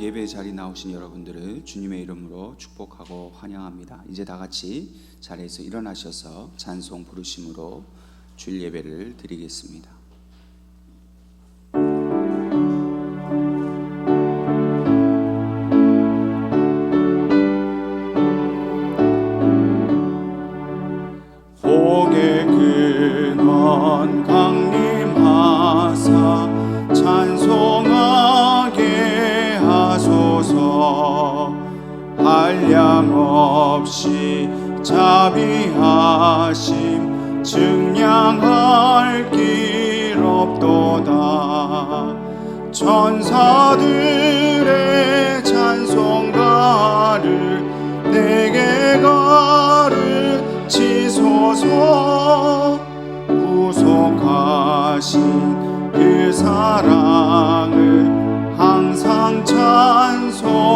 예배 자리 나오신 여러분들을 주님의 이름으로 축복하고 환영합니다. 이제 다 같이 자리에서 일어나셔서 찬송 부르심으로 주일 예배를 드리겠습니다. 복의 근원 강림하사 찬송하게 하소서. 한량없이 자비하심 증량할 길 없도다. 천사들의 찬송가를 내게 가르치소서. 구속하신 그 사랑을 항상 찬송합니다.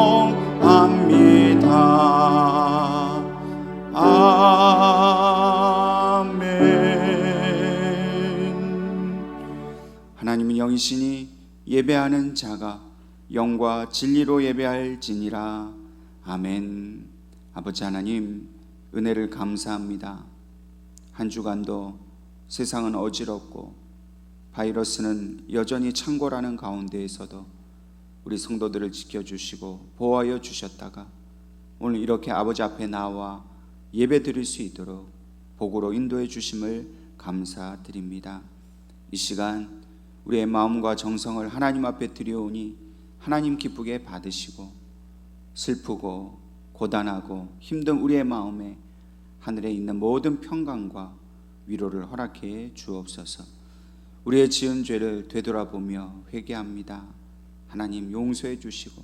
아멘. 하나님은 영이시니 예배하는 자가 영과 진리로 예배할지니라. 아멘. 아버지 하나님, 은혜를 감사합니다. 한 주간도 세상은 어지럽고 바이러스는 여전히 창궐하는 가운데에서도 우리 성도들을 지켜주시고 보호하여 주셨다가 오늘 이렇게 아버지 앞에 나와 예배 드릴 수 있도록 복으로 인도해 주심을 감사드립니다. 이 시간 우리의 마음과 정성을 하나님 앞에 드려오니 하나님 기쁘게 받으시고 슬프고 고단하고 힘든 우리의 마음에 하늘에 있는 모든 평강과 위로를 허락해 주옵소서. 우리의 지은 죄를 되돌아보며 회개합니다. 하나님 용서해 주시고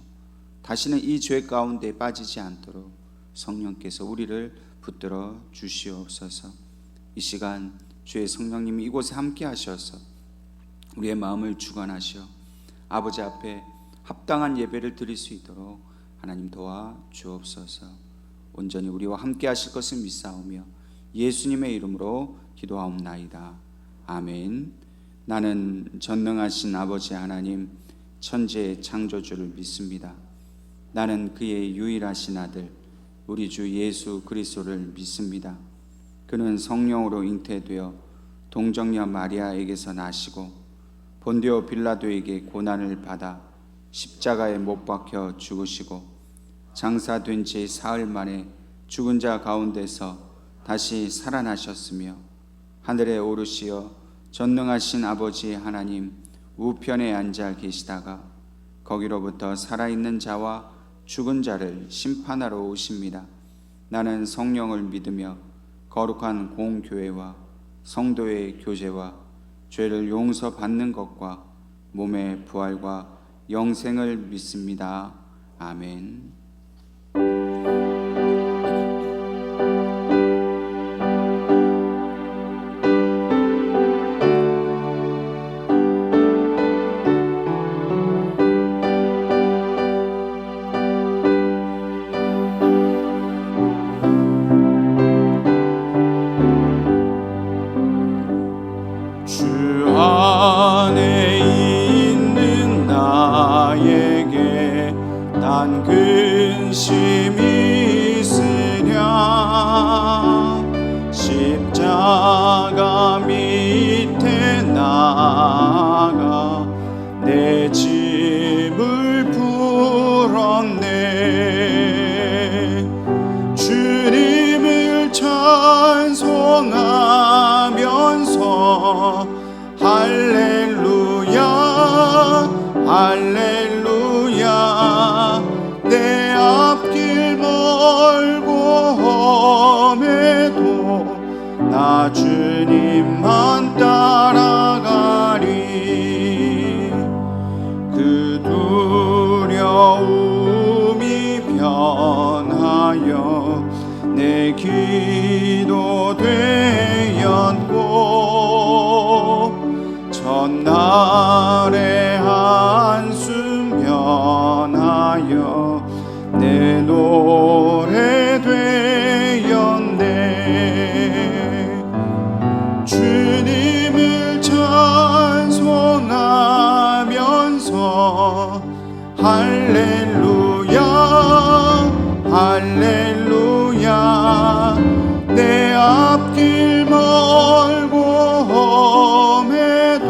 다시는 이 죄 가운데 빠지지 않도록 성령께서 우리를 붙들어 주시옵소서. 이 시간 주의 성령님이 이곳에 함께 하셔서 우리의 마음을 주관하시어 아버지 앞에 합당한 예배를 드릴 수 있도록 하나님 도와 주옵소서. 온전히 우리와 함께 하실 것을 믿사오며 예수님의 이름으로 기도하옵나이다. 아멘. 나는 전능하신 아버지 하나님 천지의 창조주를 믿습니다. 나는 그의 유일하신 아들 우리 주 예수 그리스도를 믿습니다. 그는 성령으로 잉태되어 동정녀 마리아에게서 나시고 본디오 빌라도에게 고난을 받아 십자가에 못 박혀 죽으시고 장사된 지 사흘 만에 죽은 자 가운데서 다시 살아나셨으며 하늘에 오르시어 전능하신 아버지 하나님 우편에 앉아 계시다가 거기로부터 살아있는 자와 죽은 자를 심판하러 오십니다. 나는 성령을 믿으며 거룩한 공교회와 성도의 교제와 죄를 용서받는 것과 몸의 부활과 영생을 믿습니다. 아멘. 근심이 있으랴. 십자가 밑에 나가 내 짐을 풀었네. 주님을 찬송하면서 할렐루야 할렐루야. 내 앞길 멀고 험해도 나 주님만 따라가리. 그 두려움이 변하여 내 기도 되었고 전날의 한숨 변하여 내 노래 되었네. 주님을 찬송하면서 할렐루야 할렐루야. 내 앞길 멀고 험해도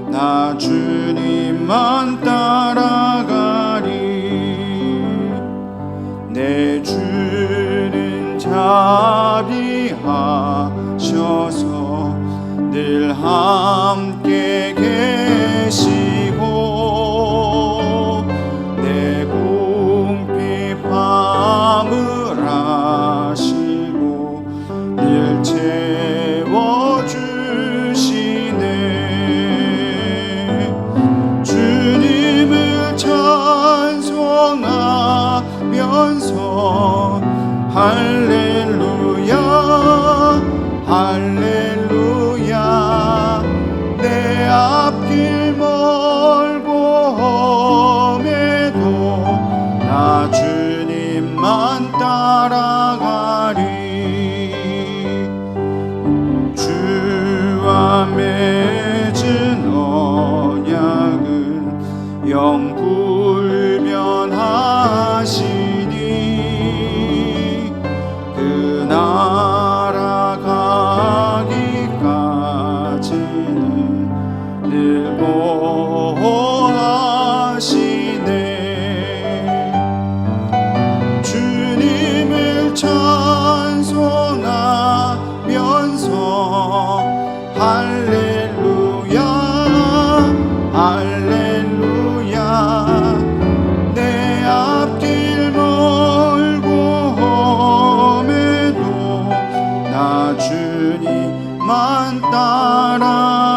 나 주님만 따라가리. 내 주는 자비하셔서 늘 함께 계시고 내 궁핍 밤을 아시고 늘 채워주시네. 주님을 찬송하면서 할렐루야 할렐루야. 내 앞길 멀고 험해도 나 주님만 따라가리. 주와 맺은 언약은 영불변하시니 그 나라 가기까지는 늘 보호하시네. 주님을 찬송하면서 할렐루야 할렐루야. 내 앞길 멀고 험해도 나 주님만 따라가니.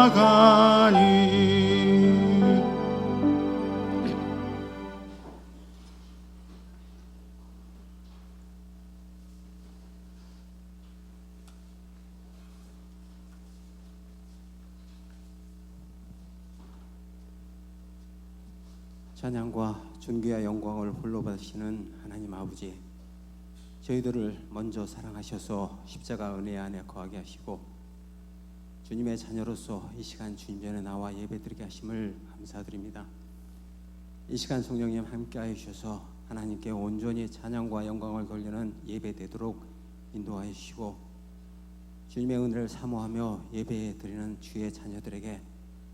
찬양과 존귀와 영광을 홀로 받으시는 하나님 아버지, 저희들을 먼저 사랑하셔서 십자가 은혜 안에 거하게 하시고 주님의 자녀로서 이 시간 주님 전에 나와 예배드리게 하심을 감사드립니다. 이 시간 성령님 함께하여 주셔서 하나님께 온전히 찬양과 영광을 돌리는 예배 되도록 인도하여 주시고 주님의 은혜를 사모하며 예배 드리는 주의 자녀들에게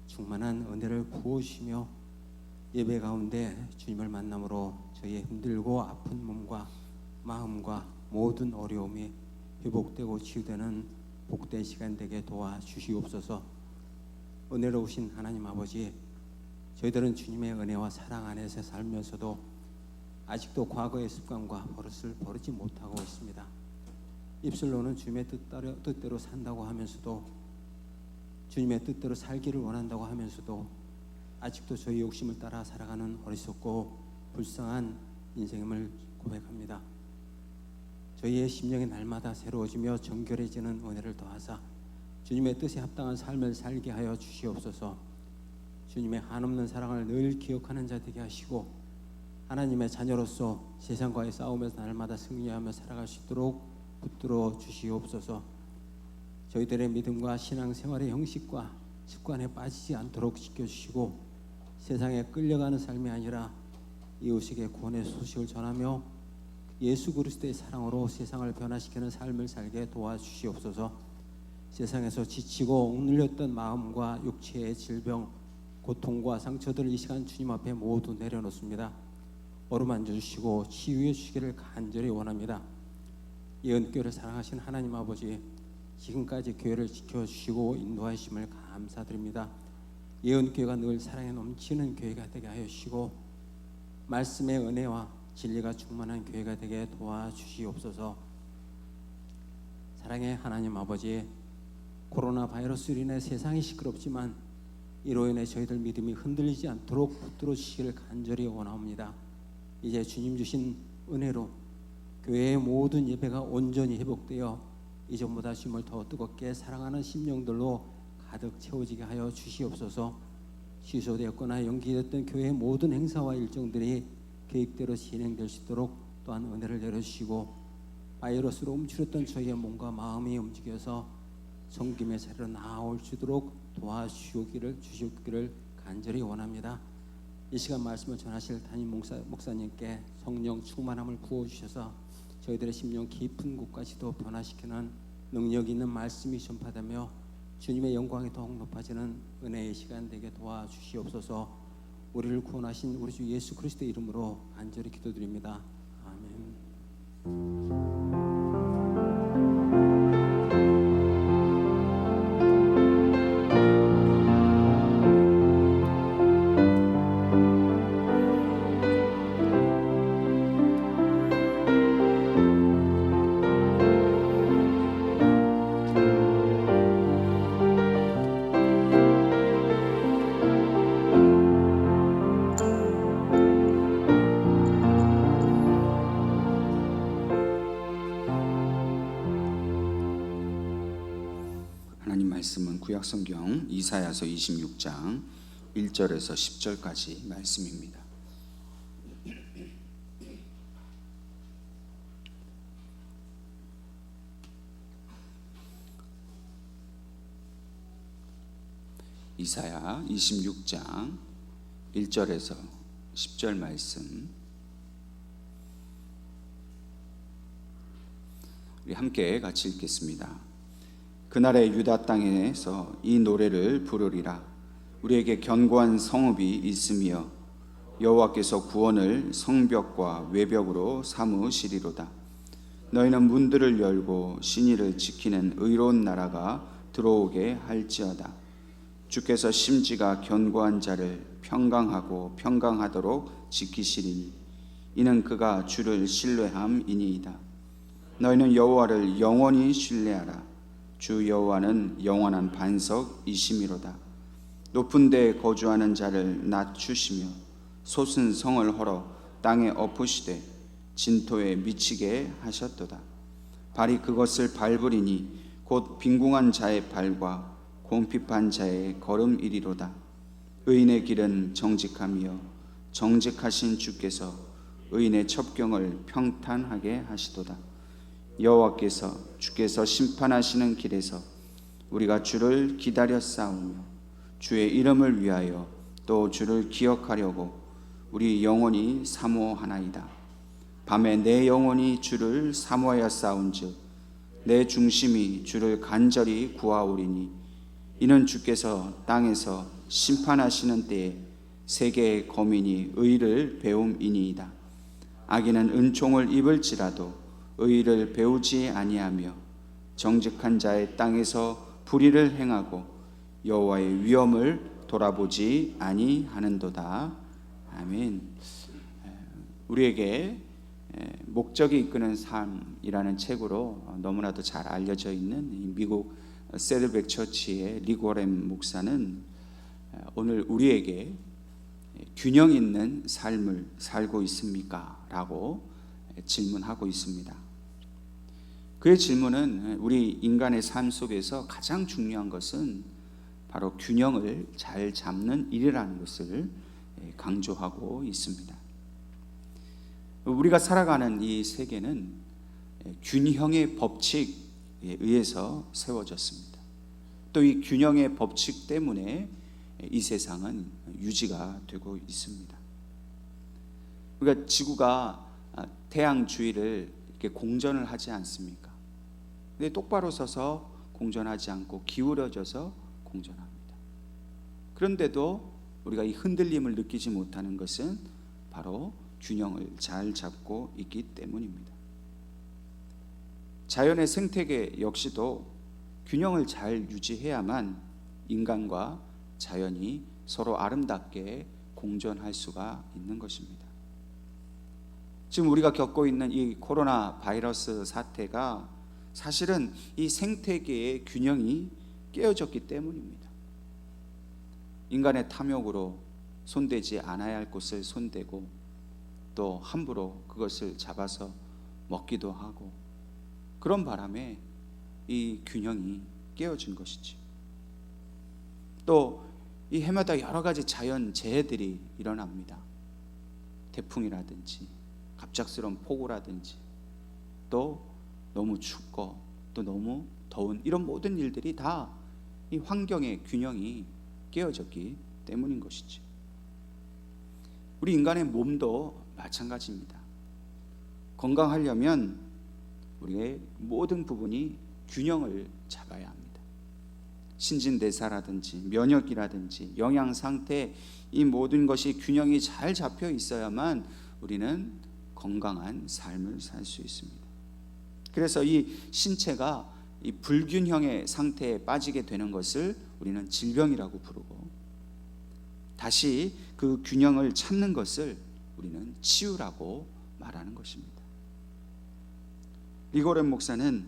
충만한 은혜를 부어주시며 예배 가운데 주님을 만남으로 저희의 힘들고 아픈 몸과 마음과 모든 어려움이 회복되고 치유되는 복된 시간 되게 도와주시옵소서. 은혜로우신 하나님 아버지, 저희들은 주님의 은혜와 사랑 안에서 살면서도 아직도 과거의 습관과 버릇을 버리지 못하고 있습니다. 입술로는 주님의 뜻대로 산다고 하면서도, 주님의 뜻대로 살기를 원한다고 하면서도 아직도 저희 욕심을 따라 살아가는 어리석고 불쌍한 인생임을 고백합니다. 저희의 심령이 날마다 새로워지며 정결해지는 은혜를 더하사 주님의 뜻에 합당한 삶을 살게 하여 주시옵소서. 주님의 한없는 사랑을 늘 기억하는 자 되게 하시고 하나님의 자녀로서 세상과의 싸움에서 날마다 승리하며 살아갈 수 있도록 붙들어 주시옵소서. 저희들의 믿음과 신앙생활의 형식과 습관에 빠지지 않도록 지켜주시고 세상에 끌려가는 삶이 아니라 이웃에게 구원의 소식을 전하며 예수 그리스도의 사랑으로 세상을 변화시키는 삶을 살게 도와주시옵소서. 세상에서 지치고 억눌렸던 마음과 육체의 질병, 고통과 상처들을 이 시간 주님 앞에 모두 내려놓습니다. 어루만져 주시고 치유해 주시기를 간절히 원합니다. 예언교회를 사랑하신 하나님 아버지, 지금까지 교회를 지켜주시고 인도하심을 감사드립니다. 예언교회가 늘 사랑에 넘치는 교회가 되게 하여 주시고 말씀의 은혜와 진리가 충만한 교회가 되게 도와주시옵소서. 사랑의 하나님 아버지, 코로나 바이러스로 인해 세상이 시끄럽지만 이로 인해 저희들 믿음이 흔들리지 않도록 붙들어 주시기를 간절히 원합니다. 이제 주님 주신 은혜로 교회의 모든 예배가 온전히 회복되어 이전보다 주님을 더 뜨겁게 사랑하는 심령들로 가득 채워지게 하여 주시옵소서. 취소되었거나 연기됐던 교회의 모든 행사와 일정들이 계획대로 진행될 수 있도록 또한 은혜를 내려주시고 바이러스로 움츠렸던 저희의 몸과 마음이 움직여서 성김의 자리로 나아올 수 있도록 도와주시기를 간절히 원합니다. 이 시간 말씀을 전하실 담임 목사님께 성령 충만함을 부어주셔서 저희들의 심령 깊은 곳까지도 변화시키는 능력 있는 말씀이 전파되며 주님의 영광이 더욱 높아지는 은혜의 시간 되게 도와주시옵소서. 우리를 구원하신 우리 주 예수 그리스도의 이름으로 간절히 기도드립니다. 아멘. 하나님 말씀은 구약성경 이사야서 26장 1절에서 10절까지 말씀입니다. 이사야 26장 1절에서 10절 말씀 우리 함께 같이 읽겠습니다. 그날의 유다 땅에서 이 노래를 부르리라. 우리에게 견고한 성읍이 있으며 여호와께서 구원을 성벽과 외벽으로 삼으시리로다. 너희는 문들을 열고 신의를 지키는 의로운 나라가 들어오게 할지어다. 주께서 심지가 견고한 자를 평강하도록 지키시리니 이는 그가 주를 신뢰함이니이다. 너희는 여호와를 영원히 신뢰하라. 주 여호와는 영원한 반석이시미로다. 높은 데에 거주하는 자를 낮추시며 솟은 성을 헐어 땅에 엎으시되 진토에 미치게 하셨도다. 발이 그것을 밟으리니 곧 빈궁한 자의 발과 곰핍한 자의 걸음이리로다. 의인의 길은 정직하며 정직하신 주께서 의인의 첩경을 평탄하게 하시도다. 여호와께서 주께서 심판하시는 길에서 우리가 주를 기다려 싸우며 주의 이름을 위하여 또 주를 기억하려고 우리 영혼이 사모하나이다. 밤에 내 영혼이 주를 사모하여 싸운즉 내 중심이 주를 간절히 구하오리니 이는 주께서 땅에서 심판하시는 때에 세계의 거민이 의를 배움이니이다. 악인은 은총을 입을지라도 의를 배우지 아니하며 정직한 자의 땅에서 불의를 행하고 여호와의 위엄을 돌아보지 아니하는도다. 아멘. 우리에게 목적이 이끄는 삶이라는 책으로 너무나도 잘 알려져 있는 미국 세들백 처치의 리고렘 목사는 오늘 우리에게 균형 있는 삶을 살고 있습니까? 라고 질문하고 있습니다. 그의 질문은 우리 인간의 삶 속에서 가장 중요한 것은 바로 균형을 잘 잡는 일이라는 것을 강조하고 있습니다. 우리가 살아가는 이 세계는 균형의 법칙에 의해서 세워졌습니다. 또 이 균형의 법칙 때문에 이 세상은 유지가 되고 있습니다. 우리가 지구가 태양 주위를 이렇게 공전을 하지 않습니까? 근데 똑바로 서서 공전하지 않고 기울어져서 공전합니다. 그런데도 우리가 이 흔들림을 느끼지 못하는 것은 바로 균형을 잘 잡고 있기 때문입니다. 자연의 생태계 역시도 균형을 잘 유지해야만 인간과 자연이 서로 아름답게 공존할 수가 있는 것입니다. 지금 우리가 겪고 있는 이 코로나 바이러스 사태가 사실은 이 생태계의 균형이 깨어졌기 때문입니다. 인간의 탐욕으로 손대지 않아야 할 것을 손대고 또 함부로 그것을 잡아서 먹기도 하고 그런 바람에 이 균형이 깨어진 것이지. 또 이 해마다 여러 가지 자연 재해들이 일어납니다. 태풍이라든지 갑작스러운 폭우라든지 또 너무 춥고 또 너무 더운 이런 모든 일들이 다 이 환경의 균형이 깨어졌기 때문인 것이지. 우리 인간의 몸도 마찬가지입니다. 건강하려면 우리의 모든 부분이 균형을 잡아야 합니다. 신진대사라든지 면역이라든지 영양 상태, 이 모든 것이 균형이 잘 잡혀 있어야만 우리는 건강한 삶을 살 수 있습니다. 그래서 이 신체가 이 불균형의 상태에 빠지게 되는 것을 우리는 질병이라고 부르고, 다시 그 균형을 찾는 것을 우리는 치유라고 말하는 것입니다. 리고렌 목사는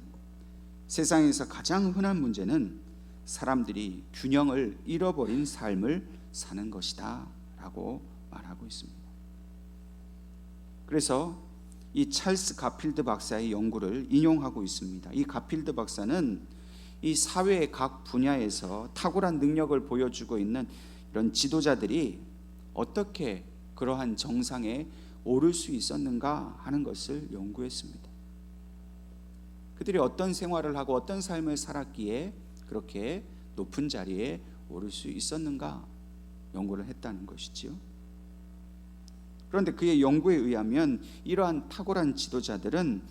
세상에서 가장 흔한 문제는 사람들이 균형을 잃어버린 삶을 사는 것이다 라고 말하고 있습니다. 그래서 이 찰스 가필드 박사의 연구를 인용하고 있습니다. 이 가필드 박사는 이 사회의 각 분야에서 탁월한 능력을 보여주고 있는 이런 지도자들이 어떻게 그러한 정상에 오를 수 있었는가 하는 것을 연구했습니다. 그들이 어떤 생활을 하고 어떤 삶을 살았기에 그렇게 높은 자리에 오를 수 있었는가 연구를 했다는 것이지요. 그런데 그의 연구에 의하면 이러한 탁월한 지도자들은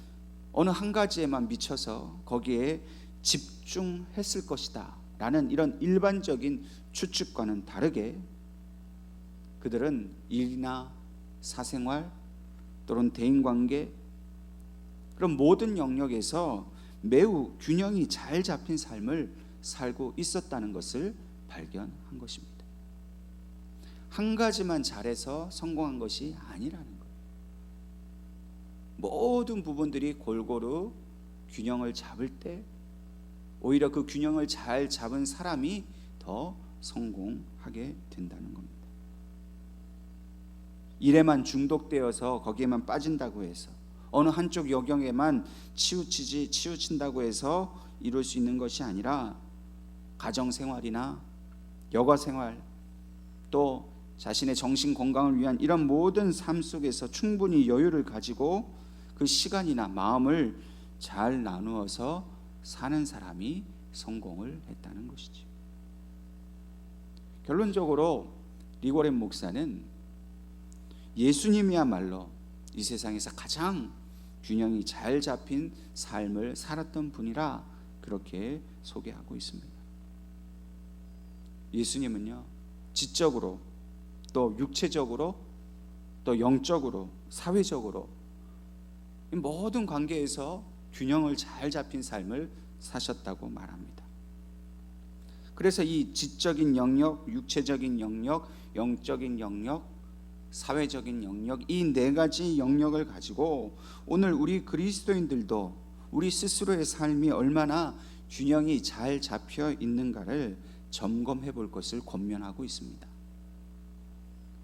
어느 한 가지에만 미쳐서 거기에 집중했을 것이다 라는 이런 일반적인 추측과는 다르게, 그들은 일이나 사생활 또는 대인관계, 그런 모든 영역에서 매우 균형이 잘 잡힌 삶을 살고 있었다는 것을 발견한 것입니다. 한 가지만 잘해서 성공한 것이 아니라는 거예요. 모든 부분들이 골고루 균형을 잡을 때 오히려 그 균형을 잘 잡은 사람이 더 성공하게 된다는 겁니다. 일에만 중독되어서 거기에만 빠진다고 해서, 어느 한쪽 영역에만 치우친다고 해서 이룰 수 있는 것이 아니라, 가정생활이나 여가생활, 또 자신의 정신 건강을 위한 이런 모든 삶 속에서 충분히 여유를 가지고 그 시간이나 마음을 잘 나누어서 사는 사람이 성공을 했다는 것이죠. 결론적으로 리고렌 목사는 예수님이야말로 이 세상에서 가장 균형이 잘 잡힌 삶을 살았던 분이라 그렇게 소개하고 있습니다. 예수님은요, 지적으로 또 육체적으로 또 영적으로 사회적으로 모든 관계에서 균형을 잘 잡힌 삶을 사셨다고 말합니다. 그래서 이 지적인 영역, 육체적인 영역, 영적인 영역, 사회적인 영역, 이 네 가지 영역을 가지고 오늘 우리 그리스도인들도 우리 스스로의 삶이 얼마나 균형이 잘 잡혀 있는가를 점검해 볼 것을 권면하고 있습니다.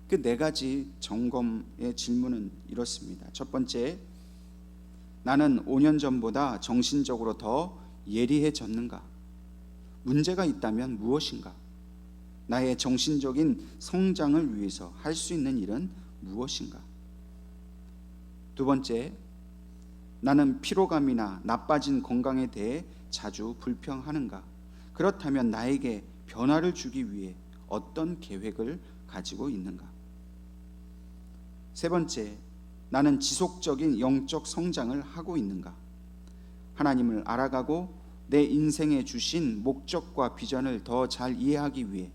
그 네 가지 점검의 질문은 이렇습니다. 첫 번째, 나는 5년 전보다 정신적으로 더 예리해졌는가? 문제가 있다면 무엇인가? 나의 정신적인 성장을 위해서 할 수 있는 일은 무엇인가? 두 번째, 나는 피로감이나 나빠진 건강에 대해 자주 불평하는가? 그렇다면 나에게 변화를 주기 위해 어떤 계획을 가지고 있는가? 세 번째, 나는 지속적인 영적 성장을 하고 있는가? 하나님을 알아가고 내 인생에 주신 목적과 비전을 더 잘 이해하기 위해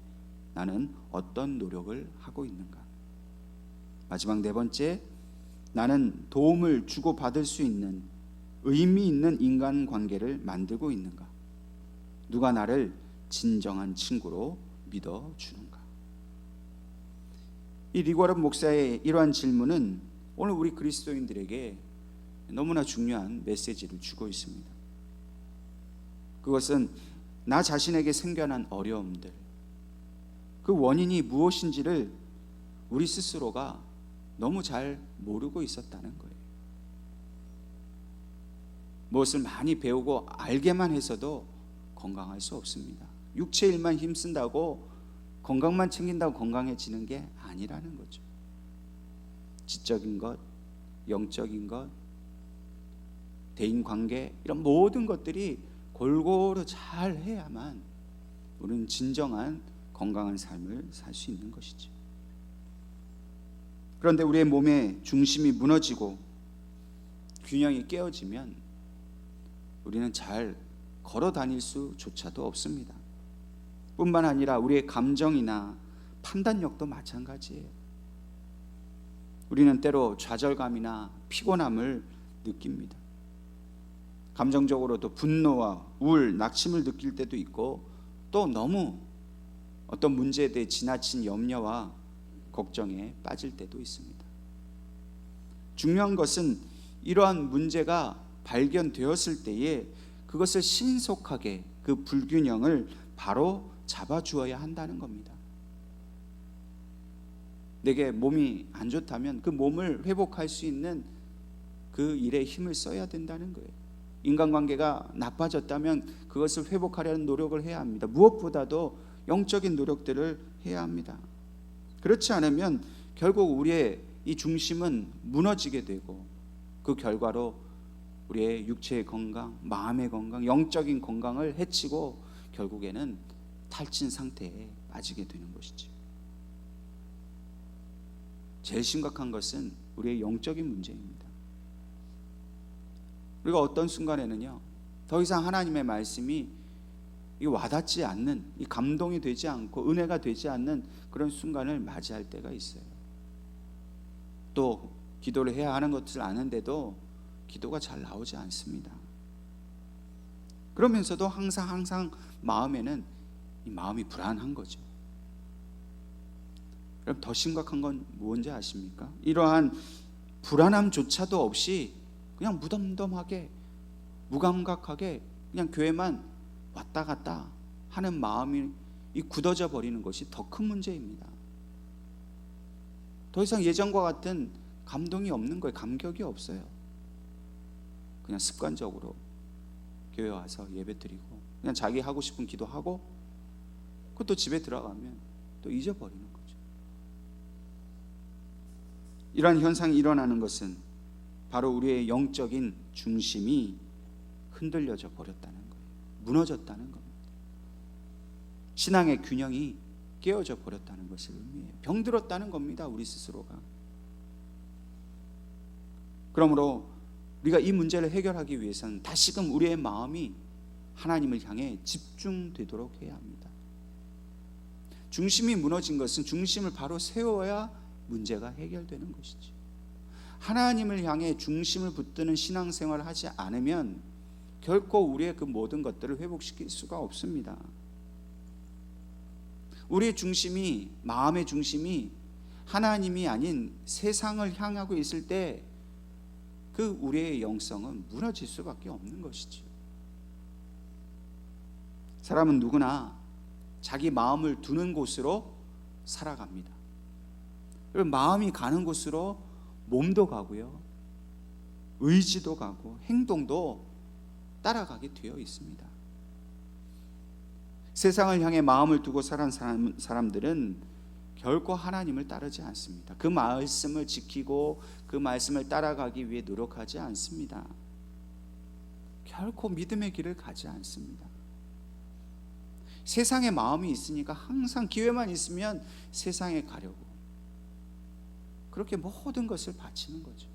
나는 어떤 노력을 하고 있는가? 마지막 네 번째, 나는 도움을 주고받을 수 있는 의미 있는 인간관계를 만들고 있는가? 누가 나를 진정한 친구로 믿어주는가? 이 리고렌 목사의 이러한 질문은 오늘 우리 그리스도인들에게 너무나 중요한 메시지를 주고 있습니다. 그것은 나 자신에게 생겨난 어려움들, 그 원인이 무엇인지를 우리 스스로가 너무 잘 모르고 있었다는 거예요. 무엇을 많이 배우고 알게만 해서도 건강할 수 없습니다. 육체 일만 힘쓴다고 건강만 챙긴다고 건강해지는 게 아니라는 거죠. 지적인 것, 영적인 것, 대인관계, 이런 모든 것들이 골고루 잘 해야만 우리는 진정한 건강한 삶을 살 수 있는 것이죠. 그런데 우리의 몸의 중심이 무너지고 균형이 깨어지면 우리는 잘 걸어 다닐 수조차도 없습니다. 뿐만 아니라 우리의 감정이나 판단력도 마찬가지예요. 우리는 때로 좌절감이나 피곤함을 느낍니다. 감정적으로도 분노와 우울, 낙심을 느낄 때도 있고, 또 너무 어떤 문제에 대해 지나친 염려와 걱정에 빠질 때도 있습니다. 중요한 것은 이러한 문제가 발견되었을 때에 그것을 신속하게 그 불균형을 바로 잡아주어야 한다는 겁니다. 내게 몸이 안 좋다면 그 몸을 회복할 수 있는 그 일에 힘을 써야 된다는 거예요. 인간관계가 나빠졌다면 그것을 회복하려는 노력을 해야 합니다. 무엇보다도 영적인 노력들을 해야 합니다. 그렇지 않으면 결국 우리의 이 중심은 무너지게 되고, 그 결과로 우리의 육체의 건강, 마음의 건강, 영적인 건강을 해치고 결국에는 탈진 상태에 빠지게 되는 것이죠. 제일 심각한 것은 우리의 영적인 문제입니다. 우리가 어떤 순간에는요, 더 이상 하나님의 말씀이 와닿지 않는, 이 감동이 되지 않고 은혜가 되지 않는 그런 순간을 맞이할 때가 있어요. 또 기도를 해야 하는 것을 아는데도 기도가 잘 나오지 않습니다. 그러면서도 항상 마음에는 이 마음이 불안한 거죠. 그럼 더 심각한 건 뭔지 아십니까? 이러한 불안함조차도 없이 그냥 무덤덤하게, 무감각하게 그냥 교회만 왔다 갔다 하는 마음이 굳어져 버리는 것이 더 큰 문제입니다. 더 이상 예전과 같은 감동이 없는 거예요. 감격이 없어요. 그냥 습관적으로 교회 와서 예배 드리고 그냥 자기 하고 싶은 기도하고, 그것도 집에 들어가면 또 잊어버리는 거죠. 이러한 현상이 일어나는 것은 바로 우리의 영적인 중심이 흔들려져 버렸다는 거예요. 무너졌다는 겁니다. 신앙의 균형이 깨어져 버렸다는 것을 의미해요. 병들었다는 겁니다. 우리 스스로가. 그러므로 우리가 이 문제를 해결하기 위해서는 다시금 우리의 마음이 하나님을 향해 집중되도록 해야 합니다. 중심이 무너진 것은 중심을 바로 세워야 문제가 해결되는 것이죠. 하나님을 향해 중심을 붙드는 신앙생활을 하지 않으면 결코 우리의 그 모든 것들을 회복시킬 수가 없습니다. 우리의 중심이, 마음의 중심이 하나님이 아닌 세상을 향하고 있을 때 그 우리의 영성은 무너질 수밖에 없는 것이죠. 사람은 누구나 자기 마음을 두는 곳으로 살아갑니다. 그리고 마음이 가는 곳으로 몸도 가고요, 의지도 가고 행동도 따라가게 되어 있습니다. 세상을 향해 마음을 두고 살아온 사람들은 결코 하나님을 따르지 않습니다. 그 말씀을 지키고 그 말씀을 따라가기 위해 노력하지 않습니다. 결코 믿음의 길을 가지 않습니다. 세상에 마음이 있으니까 항상 기회만 있으면 세상에 가려고 그렇게 모든 것을 바치는 거죠.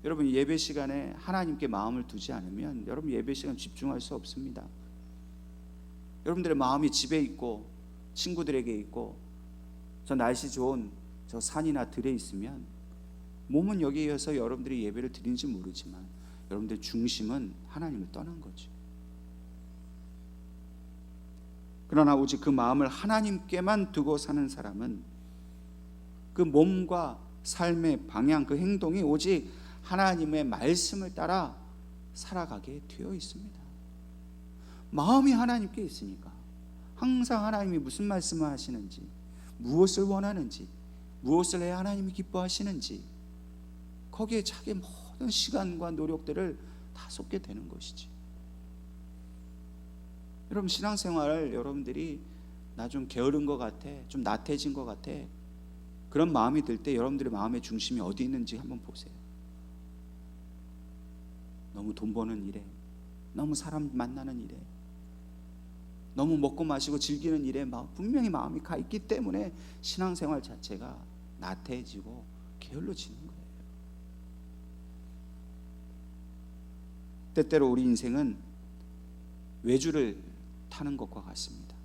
여러분, 예배 시간에 하나님께 마음을 두지 않으면 여러분 예배 시간 집중할 수 없습니다. 여러분들의 마음이 집에 있고 친구들에게 있고 저 날씨 좋은 저 산이나 들에 있으면 몸은 여기에서 여러분들이 예배를 드리는지 모르지만 여러분들의 중심은 하나님을 떠난 거죠. 그러나 오직 그 마음을 하나님께만 두고 사는 사람은 그 몸과 삶의 방향, 그 행동이 오직 하나님의 말씀을 따라 살아가게 되어 있습니다. 마음이 하나님께 있으니까 항상 하나님이 무슨 말씀을 하시는지, 무엇을 원하는지, 무엇을 해야 하나님이 기뻐하시는지 거기에 자기 모든 시간과 노력들을 다 쏟게 되는 것이지. 여러분, 신앙생활 여러분들이 나 좀 게으른 것 같아, 좀 나태해진 것 같아, 그런 마음이 들 때 여러분들의 마음의 중심이 어디 있는지 한번 보세요. 너무 돈 버는 일에, 너무 사람 만나는 일에, 너무 먹고 마시고 즐기는 일에 분명히 마음이 가 있기 때문에 신앙생활 자체가 나태해지고 게을러지는 거예요. 때때로 우리 인생은 외주를 타는 것과 같습니다.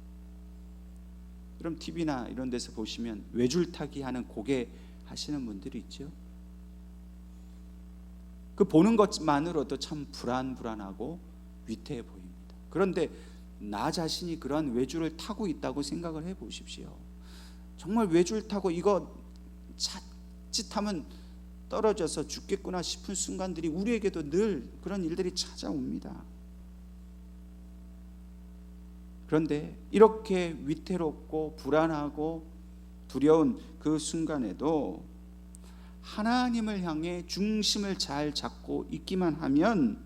그럼 TV나 이런 데서 보시면 외줄타기 하는 고개 하시는 분들이 있죠. 그 보는 것만으로도 참 불안하고 위태해 보입니다. 그런데 나 자신이 그러한 외줄을 타고 있다고 생각을 해 보십시오. 정말 외줄 타고 이거 자칫하면 떨어져서 죽겠구나 싶은 순간들이 우리에게도 늘 그런 일들이 찾아옵니다. 그런데 이렇게 위태롭고 불안하고 두려운 그 순간에도 하나님을 향해 중심을 잘 잡고 있기만 하면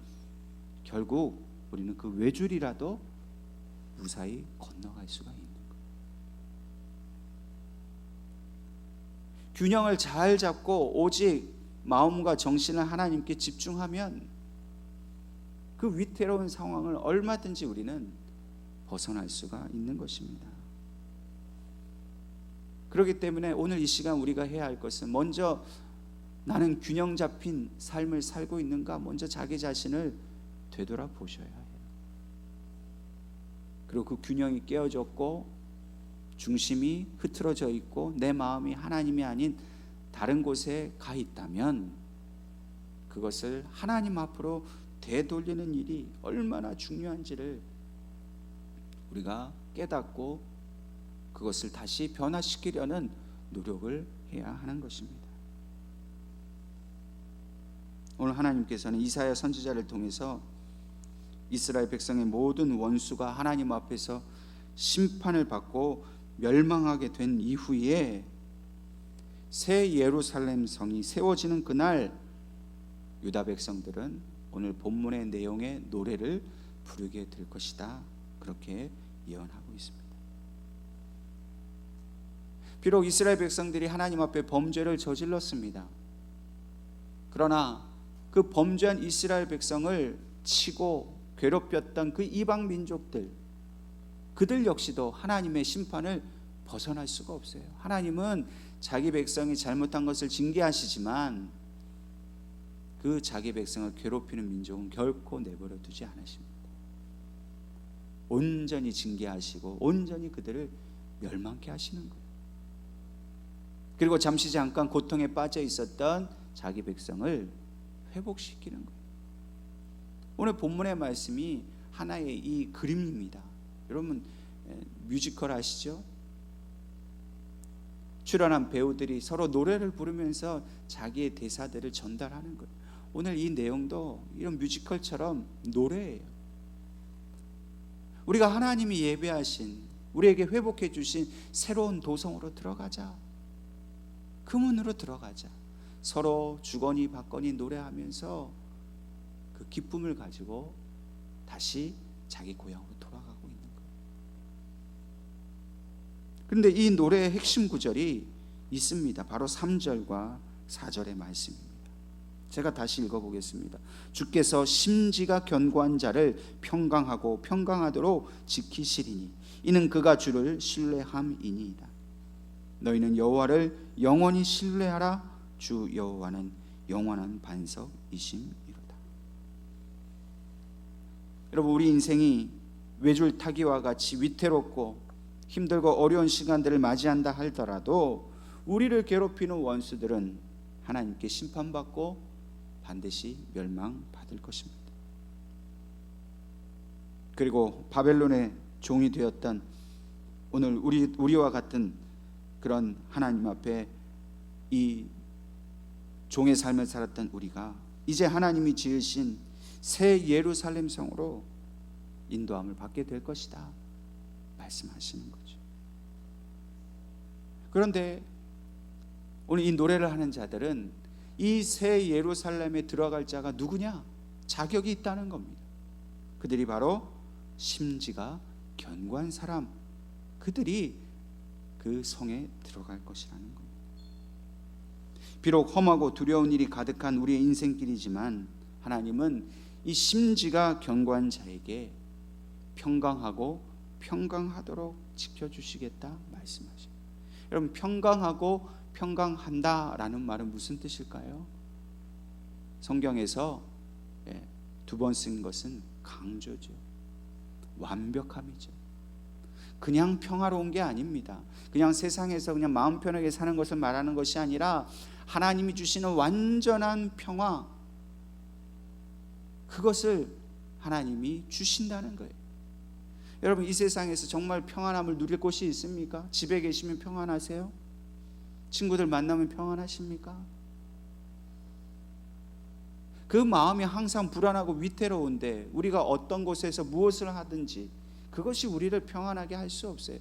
결국 우리는 그 외줄이라도 무사히 건너갈 수가 있는 거예요. 균형을 잘 잡고 오직 마음과 정신을 하나님께 집중하면 그 위태로운 상황을 얼마든지 우리는 벗어날 수가 있는 것입니다. 그렇기 때문에 오늘 이 시간 우리가 해야 할 것은 먼저 나는 균형 잡힌 삶을 살고 있는가 먼저 자기 자신을 되돌아보셔야 해요. 그리고 그 균형이 깨어졌고 중심이 흐트러져 있고 내 마음이 하나님이 아닌 다른 곳에 가 있다면 그것을 하나님 앞으로 되돌리는 일이 얼마나 중요한지를 우리가 깨닫고 그것을 다시 변화시키려는 노력을 해야 하는 것입니다. 오늘 하나님께서는 이사야 선지자를 통해서 이스라엘 백성의 모든 원수가 하나님 앞에서 심판을 받고 멸망하게 된 이후에 새 예루살렘 성이 세워지는 그날 유다 백성들은 오늘 본문의 내용의 노래를 부르게 될 것이다. 그렇게 예언하고 있습니다. 비록 이스라엘 백성들이 하나님 앞에 범죄를 저질렀습니다. 그러나 그 범죄한 이스라엘 백성을 치고 괴롭혔던 그 이방 민족들, 그들 역시도 하나님의 심판을 벗어날 수가 없어요. 하나님은 자기 백성이 잘못한 것을 징계하시지만 그 자기 백성을 괴롭히는 민족은 결코 내버려 두지 않으십니다. 온전히 징계하시고 온전히 그들을 멸망케 하시는 거예요. 그리고 잠시 잠깐 고통에 빠져 있었던 자기 백성을 회복시키는 거예요. 오늘 본문의 말씀이 하나의 이 그림입니다. 여러분 뮤지컬 아시죠? 출연한 배우들이 서로 노래를 부르면서 자기의 대사들을 전달하는 거예요. 오늘 이 내용도 이런 뮤지컬처럼 노래예요. 우리가 하나님이 예배하신 우리에게 회복해 주신 새로운 도성으로 들어가자. 그 문으로 들어가자. 서로 주거니 받거니 노래하면서 그 기쁨을 가지고 다시 자기 고향으로 돌아가고 있는 거예요. 그런데 이 노래의 핵심 구절이 있습니다. 바로 3절과 4절의 말씀입니다. 제가 다시 읽어보겠습니다. 주께서 심지가 견고한 자를 평강하고 평강하도록 지키시리니 이는 그가 주를 신뢰함이니이다. 너희는 여호와를 영원히 신뢰하라. 주 여호와는 영원한 반석이심이로다. 여러분 우리 인생이 외줄 타기와 같이 위태롭고 힘들고 어려운 시간들을 맞이한다 하더라도 우리를 괴롭히는 원수들은 하나님께 심판받고 반드시 멸망받을 것입니다. 그리고 바벨론의 종이 되었던 오늘 우리와 같은 그런 하나님 앞에 이 종의 삶을 살았던 우리가 이제 하나님이 지으신 새 예루살렘 성으로 인도함을 받게 될 것이다 말씀하시는 거죠. 그런데 오늘 이 노래를 하는 자들은 이 새 예루살렘에 들어갈 자가 누구냐? 자격이 있다는 겁니다. 그들이 바로 심지가 견고한 사람, 그들이 그 성에 들어갈 것이라는 겁니다. 비록 험하고 두려운 일이 가득한 우리의 인생길이지만 하나님은 이 심지가 견고한 자에게 평강하고 평강하도록 지켜주시겠다 말씀하십니다. 여러분, 평강하고 평강한다라는 말은 무슨 뜻일까요? 성경에서 두 번 쓴 것은 강조죠. 완벽함이죠. 그냥 평화로운 게 아닙니다. 그냥 세상에서 그냥 마음 편하게 사는 것을 말하는 것이 아니라 하나님이 주시는 완전한 평화, 그것을 하나님이 주신다는 거예요. 여러분, 이 세상에서 정말 평안함을 누릴 곳이 있습니까? 집에 계시면 평안하세요? 친구들 만나면 평안하십니까? 그 마음이 항상 불안하고 위태로운데 우리가 어떤 곳에서 무엇을 하든지 그것이 우리를 평안하게 할 수 없어요.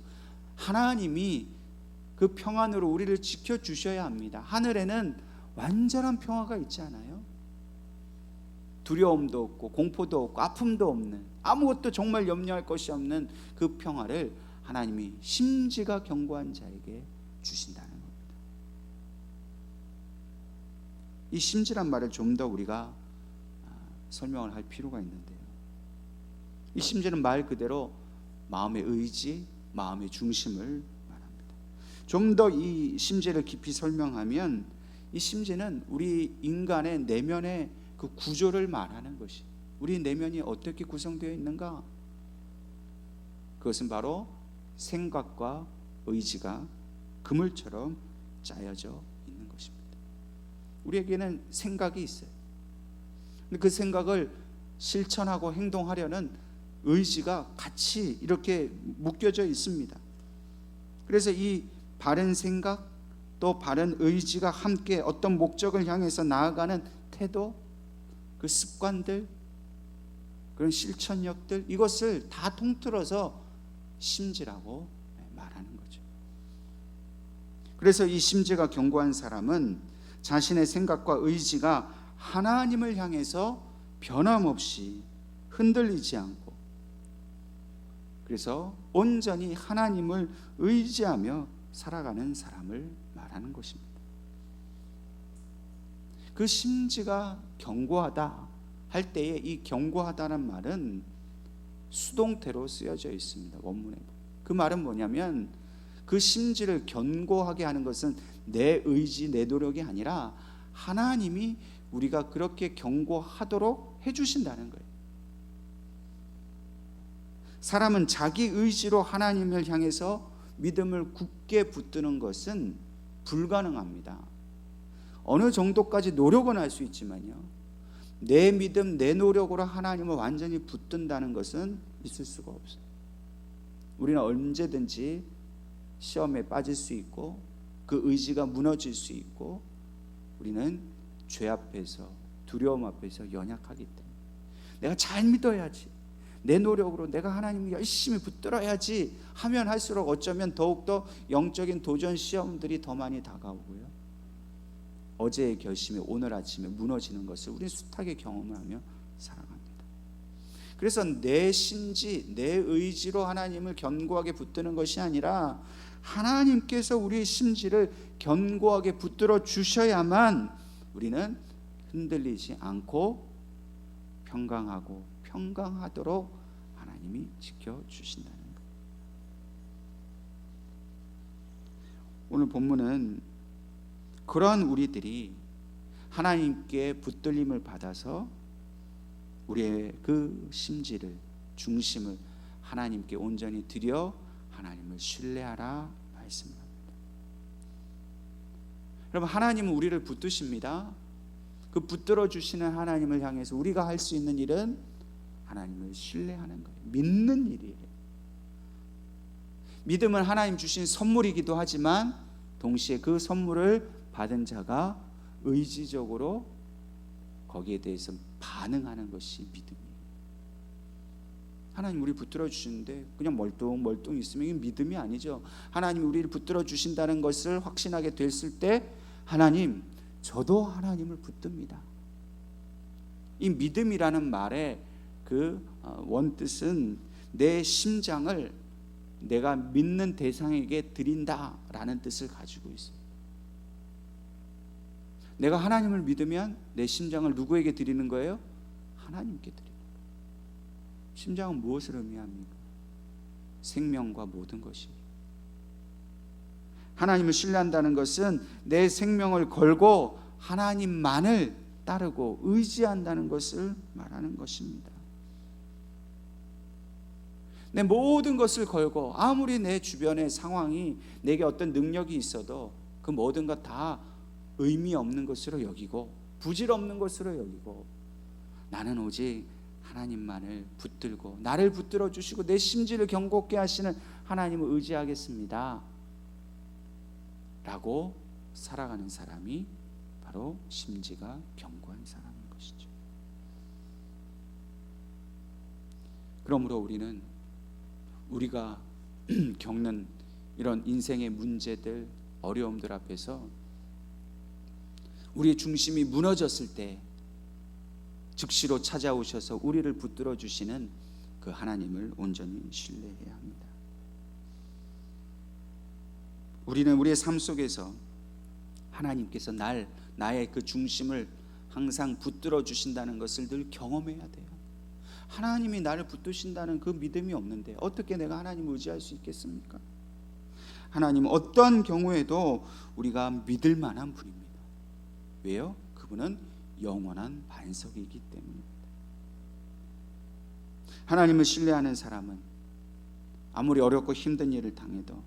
하나님이 그 평안으로 우리를 지켜주셔야 합니다. 하늘에는 완전한 평화가 있지 않아요? 두려움도 없고 공포도 없고 아픔도 없는, 아무것도 정말 염려할 것이 없는 그 평화를 하나님이 심지가 견고한 자에게 주신다는 겁니다. 이 심지란 말을 좀 더 우리가 설명을 할 필요가 있는데요, 이 심지는 말 그대로 마음의 의지, 마음의 중심을 말합니다. 좀 더 이 심지를 깊이 설명하면 이 심지는 우리 인간의 내면의 그 구조를 말하는 것이, 우리 내면이 어떻게 구성되어 있는가, 그것은 바로 생각과 의지가 그물처럼 짜여져 있는 것입니다. 우리에게는 생각이 있어요. 근데 그 생각을 실천하고 행동하려는 의지가 같이 이렇게 묶여져 있습니다. 그래서 이 바른 생각 또 바른 의지가 함께 어떤 목적을 향해서 나아가는 태도, 그 습관들, 그런 실천력들, 이것을 다 통틀어서 심지라고 말하는 거죠. 그래서 이 심지가 견고한 사람은 자신의 생각과 의지가 하나님을 향해서 변함없이 흔들리지 않고, 그래서 온전히 하나님을 의지하며 살아가는 사람을 말하는 것입니다. 그 심지가 견고하다 할 때에 이 견고하다는 말은 수동태로 쓰여져 있습니다. 원문에. 그 말은 뭐냐면 그 심지를 견고하게 하는 것은 내 의지, 내 노력이 아니라 하나님이 우리가 그렇게 견고하도록 해주신다는 거예요. 사람은 자기 의지로 하나님을 향해서 믿음을 굳게 붙드는 것은 불가능합니다. 어느 정도까지 노력은 할 수 있지만요, 내 믿음, 내 노력으로 하나님을 완전히 붙든다는 것은 있을 수가 없어요. 우리는 언제든지 시험에 빠질 수 있고 그 의지가 무너질 수 있고, 우리는 죄 앞에서, 두려움 앞에서 연약하기 때문에 내가 잘 믿어야지, 내 노력으로 내가 하나님을 열심히 붙들어야지 하면 할수록 어쩌면 더욱더 영적인 도전 시험들이 더 많이 다가오고요, 어제의 결심이 오늘 아침에 무너지는 것을 우리는 숱하게 경험하며 살아갑니다. 그래서 내 심지, 내 의지로 하나님을 견고하게 붙드는 것이 아니라 하나님께서 우리의 심지를 견고하게 붙들어 주셔야만 우리는 흔들리지 않고 평강하고 평강하도록 하나님이 지켜주신다는 것. 오늘 본문은 그러한 우리들이 하나님께 붙들림을 받아서 우리의 그 심지를, 중심을 하나님께 온전히 드려 하나님을 신뢰하라 말씀합니다. 여러분, 하나님은 우리를 붙드십니다. 그 붙들어 주시는 하나님을 향해서 우리가 할 수 있는 일은 하나님을 신뢰하는 거예요. 믿는 일이에요. 믿음은 하나님 주신 선물이기도 하지만 동시에 그 선물을 받은 자가 의지적으로 거기에 대해서 반응하는 것이 믿음이에요. 하나님 우리 붙들어 주시는데 그냥 멀뚱 있으면 이게 믿음이 아니죠. 하나님이 우리를 붙들어 주신다는 것을 확신하게 됐을 때 하나님, 저도 하나님을 붙듭니다. 이 믿음이라는 말의 그 원뜻은 내 심장을 내가 믿는 대상에게 드린다라는 뜻을 가지고 있어요. 내가 하나님을 믿으면 내 심장을 누구에게 드리는 거예요? 하나님께 드리는 거예요. 심장은 무엇을 의미합니까? 생명과 모든 것이. 하나님을 신뢰한다는 것은 내 생명을 걸고 하나님만을 따르고 의지한다는 것을 말하는 것입니다. 내 모든 것을 걸고 아무리 내 주변의 상황이 내게 어떤 능력이 있어도 그 모든 것 다 의미 없는 것으로 여기고 부질없는 것으로 여기고 나는 오직 하나님만을 붙들고 나를 붙들어 주시고 내 심지를 경고케 하시는 하나님을 의지하겠습니다 라고 살아가는 사람이 바로 심지가 견고한 사람인 것이죠. 그러므로 우리는 우리가 겪는 이런 인생의 문제들, 어려움들 앞에서 우리의 중심이 무너졌을 때 즉시로 찾아오셔서 우리를 붙들어 주시는 그 하나님을 온전히 신뢰해야 합니다. 우리는 우리의 삶 속에서 하나님께서 나의 그 중심을 항상 붙들어 주신다는 것을 늘 경험해야 돼요. 하나님이 나를 붙드신다는 그 믿음이 없는데 어떻게 내가 하나님을 의지할 수 있겠습니까? 하나님은 어떤 경우에도 우리가 믿을 만한 분입니다. 왜요? 그분은 영원한 반석이기 때문입니다. 하나님을 신뢰하는 사람은 아무리 어렵고 힘든 일을 당해도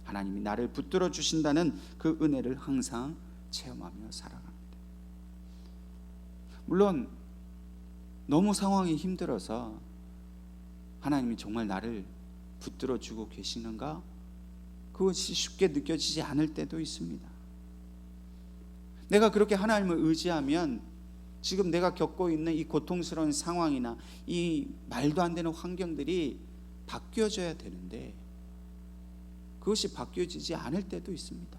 하나님이 나를 붙들어 주신다는 그 은혜를 항상 체험하며 살아갑니다. 물론 너무 상황이 힘들어서 하나님이 정말 나를 붙들어 주고 계시는가? 그것이 쉽게 느껴지지 않을 때도 있습니다. 내가 그렇게 하나님을 의지하면 지금 내가 겪고 있는 이 고통스러운 상황이나 이 말도 안 되는 환경들이 바뀌어져야 되는데 그것이 바뀌어지지 않을 때도 있습니다.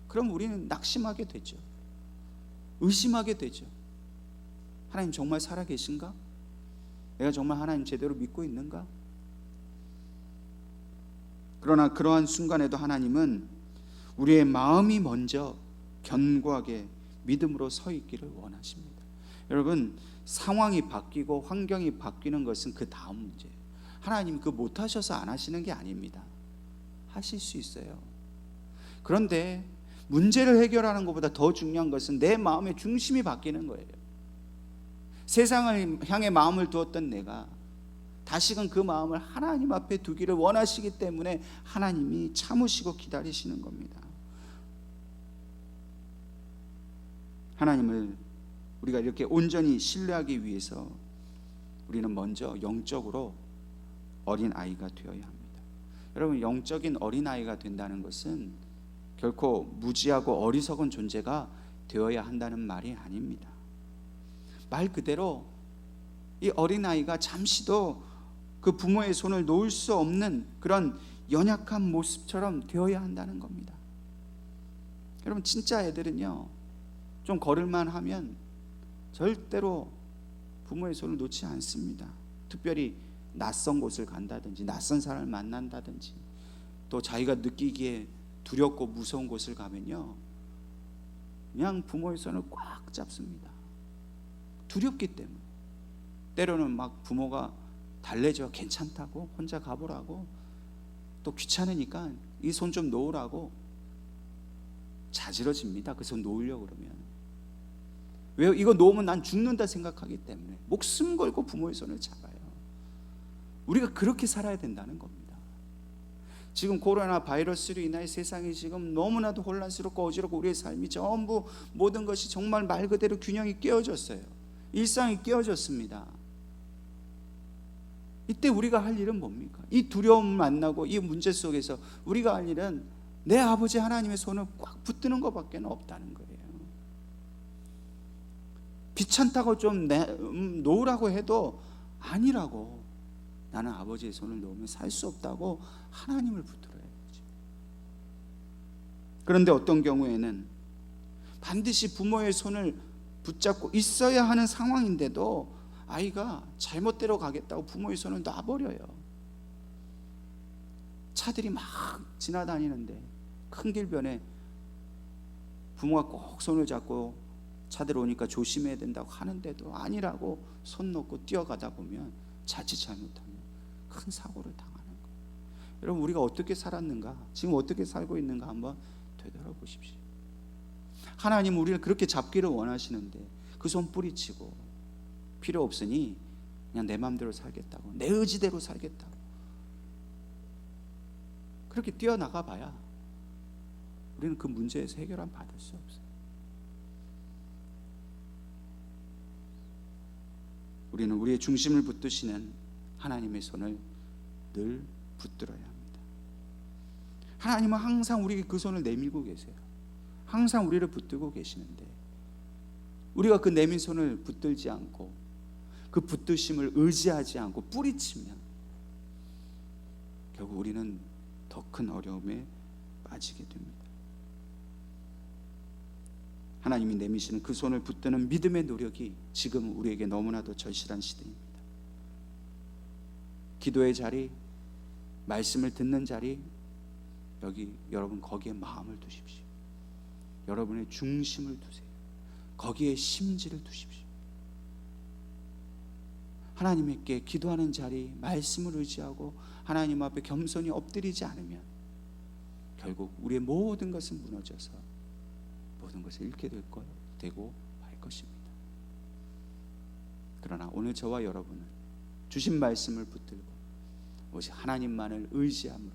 그럼 우리는 낙심하게 되죠. 의심하게 되죠. 하나님 정말 살아계신가? 내가 정말 하나님 제대로 믿고 있는가? 그러나 그러한 순간에도 하나님은 우리의 마음이 먼저 견고하게 믿음으로 서 있기를 원하십니다. 여러분, 상황이 바뀌고 환경이 바뀌는 것은 그 다음 문제예요. 하나님 그 못하셔서 안 하시는 게 아닙니다. 하실 수 있어요. 그런데 문제를 해결하는 것보다 더 중요한 것은 내 마음의 중심이 바뀌는 거예요. 세상을 향해 마음을 두었던 내가 다시금 그 마음을 하나님 앞에 두기를 원하시기 때문에 하나님이 참으시고 기다리시는 겁니다. 하나님을 우리가 이렇게 온전히 신뢰하기 위해서 우리는 먼저 영적으로 어린아이가 되어야 합니다. 여러분, 영적인 어린아이가 된다는 것은 결코 무지하고 어리석은 존재가 되어야 한다는 말이 아닙니다. 말 그대로 이 어린아이가 잠시도 그 부모의 손을 놓을 수 없는 그런 연약한 모습처럼 되어야 한다는 겁니다. 여러분, 진짜 애들은요 좀 걸을만 하면 절대로 부모의 손을 놓지 않습니다. 특별히 낯선 곳을 간다든지 낯선 사람을 만난다든지 또 자기가 느끼기에 두렵고 무서운 곳을 가면요 그냥 부모의 손을 꽉 잡습니다. 두렵기 때문에. 때로는 막 부모가 달래줘 괜찮다고 혼자 가보라고 또 귀찮으니까 이 손 좀 놓으라고 자지러집니다. 그 손 놓으려고 그러면. 왜요? 이거 놓으면 난 죽는다 생각하기 때문에 목숨 걸고 부모의 손을 잡아요. 우리가 그렇게 살아야 된다는 겁니다. 지금 코로나 바이러스로 인하여 세상이 지금 너무나도 혼란스럽고 어지럽고 우리의 삶이 전부 모든 것이 정말 말 그대로 균형이 깨어졌어요. 일상이 깨어졌습니다. 이때 우리가 할 일은 뭡니까? 이 두려움을 만나고 이 문제 속에서 우리가 할 일은 내 아버지 하나님의 손을 꽉 붙드는 것밖에 없다는 거예요. 귀찮다고 좀 놓으라고 해도 아니라고, 나는 아버지의 손을 놓으면 살 수 없다고 하나님을 붙들어야지. 그런데 어떤 경우에는 반드시 부모의 손을 붙잡고 있어야 하는 상황인데도 아이가 잘못대로 가겠다고 부모의 손을 놔버려요. 차들이 막 지나다니는데 큰 길변에 부모가 꼭 손을 잡고 차들 오니까 조심해야 된다고 하는데도 아니라고 손 놓고 뛰어가다 보면 자칫 잘못하면 큰 사고를 당하는 거예요. 여러분, 우리가 어떻게 살았는가, 지금 어떻게 살고 있는가 한번 되돌아보십시오. 하나님은 우리를 그렇게 잡기를 원하시는데 그 손 뿌리치고 필요 없으니 그냥 내 마음대로 살겠다고, 내 의지대로 살겠다고 그렇게 뛰어나가 봐야 우리는 그 문제에서 해결함 받을 수 없어요. 우리는 우리의 중심을 붙드시는 하나님의 손을 늘 붙들어야 합니다. 하나님은 항상 우리에게 그 손을 내밀고 계세요. 항상 우리를 붙들고 계시는데 우리가 그 내민 손을 붙들지 않고 그 붙드심을 의지하지 않고 뿌리치면 결국 우리는 더 큰 어려움에 빠지게 됩니다. 하나님이 내미시는 그 손을 붙드는 믿음의 노력이 지금 우리에게 너무나도 절실한 시대입니다. 기도의 자리, 말씀을 듣는 자리, 여기 여러분 거기에 마음을 두십시오. 여러분의 중심을 두세요. 거기에 심지를 두십시오. 하나님께 기도하는 자리, 말씀을 의지하고 하나님 앞에 겸손히 엎드리지 않으면 결국 우리의 모든 것은 무너져서 모든 것을 잃게 되고 말 것입니다. 그러나 오늘 저와 여러분은 주신 말씀을 붙들고 오직 하나님만을 의지함으로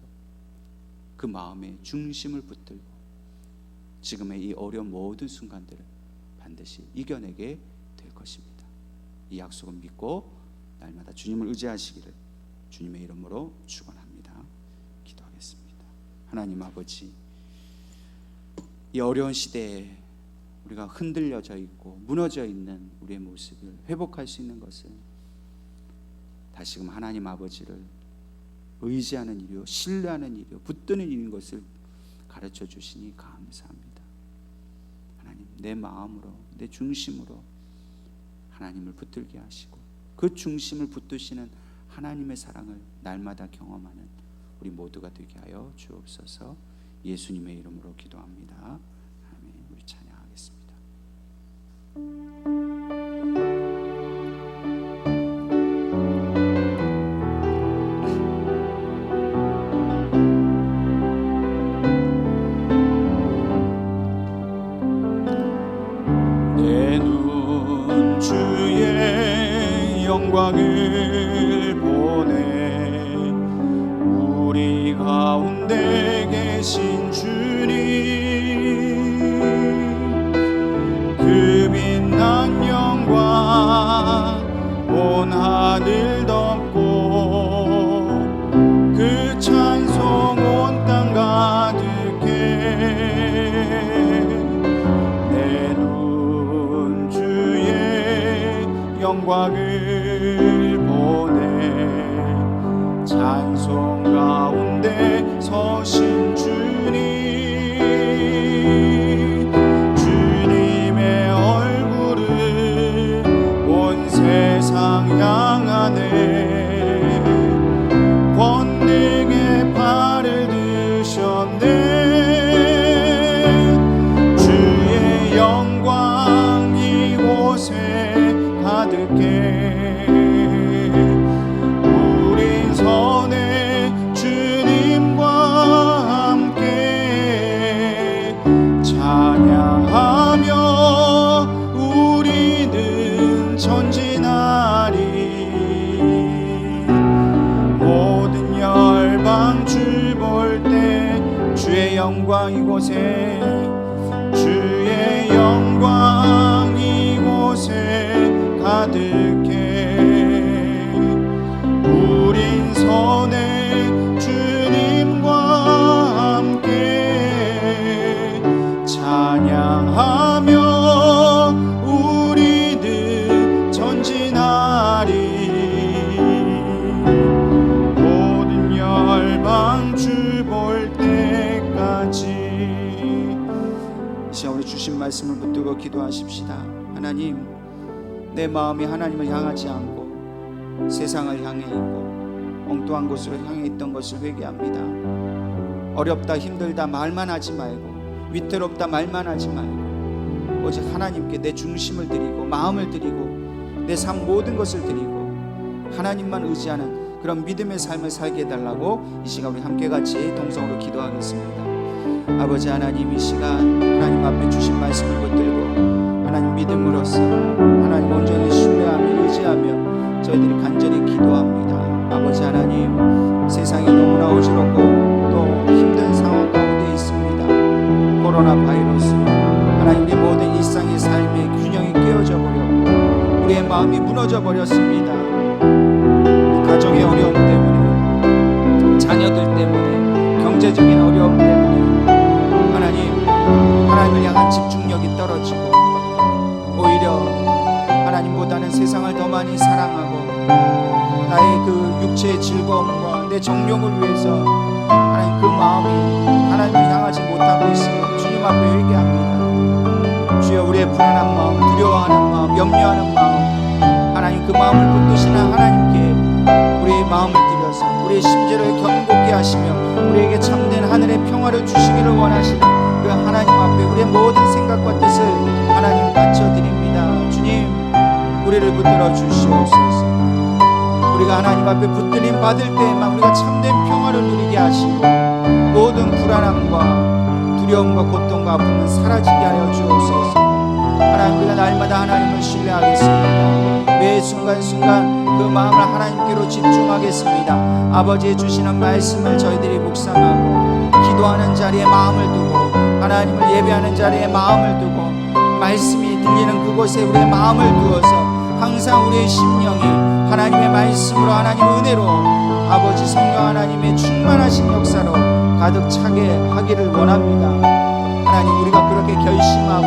그 마음의 중심을 붙들고 지금의 이 어려운 모든 순간들을 반드시 이겨내게 될 것입니다. 이 약속은 믿고 날마다 주님을 의지하시기를 주님의 이름으로 축원합니다. 기도하겠습니다. 하나님 아버지, 이 어려운 시대에 우리가 흔들려져 있고 무너져 있는 우리의 모습을 회복할 수 있는 것은 다시금 하나님 아버지를 의지하는 일이요, 신뢰하는 일이요, 붙드는 일인 것을 가르쳐 주시니 감사합니다. 하나님, 내 마음으로, 내 중심으로 하나님을 붙들게 하시고 그 중심을 붙드시는 하나님의 사랑을 날마다 경험하는 우리 모두가 되게 하여 주옵소서. 예수님의 이름으로 기도합니다. 아멘. 우리 찬양하겠습니다. 내 눈 주의 영광을 보네. 우리 가운데 계신 주님, 그 빛난 영광 온 하늘 덮고 그 찬송 온 땅 가득해. 내 눈 주의 영광을 보네. 찬송 가운데 서신 주님, 주님의 얼굴을 온 세상 향하네. 권능의 팔을 드셨네. 주의 영광 이곳에 가득해. 우린 선해 주님과 함께 찬양하며 우리는 전진하리. 모든 열방 주 볼 때 주의 영광 이곳에, 주의 영광 이곳에 가득해. 우린 선해 주님과 함께 찬양하며 우리는 전진하리. 모든 열방 주 볼 때까지. 이 시간 우리 주신 말씀을 붙들고 기도하십시다. 하나님, 내 마음이 하나님을 향하지 않고 세상을 향해 있고 엉뚱한 곳으로 향해 있던 것을 회개합니다. 어렵다 힘들다 말만 하지 말고 위태롭다 말만 하지 말고 오직 하나님께 내 중심을 드리고 마음을 드리고 내 삶 모든 것을 드리고 하나님만 의지하는 그런 믿음의 삶을 살게 해달라고 이 시간 우리 함께 같이 동성으로 기도하겠습니다. 아버지 하나님, 이 시간 하나님 앞에 주신 말씀을 붙들고 하나님 믿음으로써 하나님 온전히 신뢰하며 의지하며 저희들이 간절히 기도합니다. 아버지 하나님, 세상이 너무나 어지럽고 또 힘든 상황 가운데 있습니다. 코로나 바이러스 하나님, 우리 모든 일상의 삶의 균형이 깨어져 버렸고 우리의 마음이 무너져 버렸습니다. 가정의 어려움 때문에, 자녀들 때문에, 경제적인 어려움 때문에 하나님을 향한 집중력이 떨어지고 오히려 하나님보다는 세상을 더 많이 사랑하고 나의 그 육체의 즐거움과 내 정욕을 위해서 하나님 그 마음이 하나님을 향하지 못하고 있음을 주님 앞에 회개합니다. 주여, 우리의 불안한 마음, 두려워하는 마음, 염려하는 마음, 하나님 그 마음을 붙드시는 하나님께 우리의 마음을 드려서 우리의 심지를 견고케 하시며 우리에게 참된 하늘의 평화를 주시기를 원하시는 그 하나님 앞에 우리의 모든 생각과 뜻을 하나님 바쳐드립니다. 주님, 우리를 붙들어 주시옵소서. 우리가 하나님 앞에 붙들림 받을 때에만 우리가 참된 평화를 누리게 하시고 모든 불안함과 두려움과 고통과 아픔은 사라지게 하여 주옵소서. 하나님, 우리가 날마다 하나님을 신뢰하겠습니다. 매 순간순간 그 마음을 하나님께로 집중하겠습니다. 아버지의 주시는 말씀을 저희들이 묵상하고 기도하는 자리에 마음을 두고 하나님을 예배하는 자리에 마음을 두고 말씀이 들리는 그곳에 우리의 마음을 두어서 항상 우리의 심령이 하나님의 말씀으로, 하나님의 은혜로, 아버지 성령 하나님의 충만하신 역사로 가득 차게 하기를 원합니다. 하나님, 우리가 그렇게 결심하고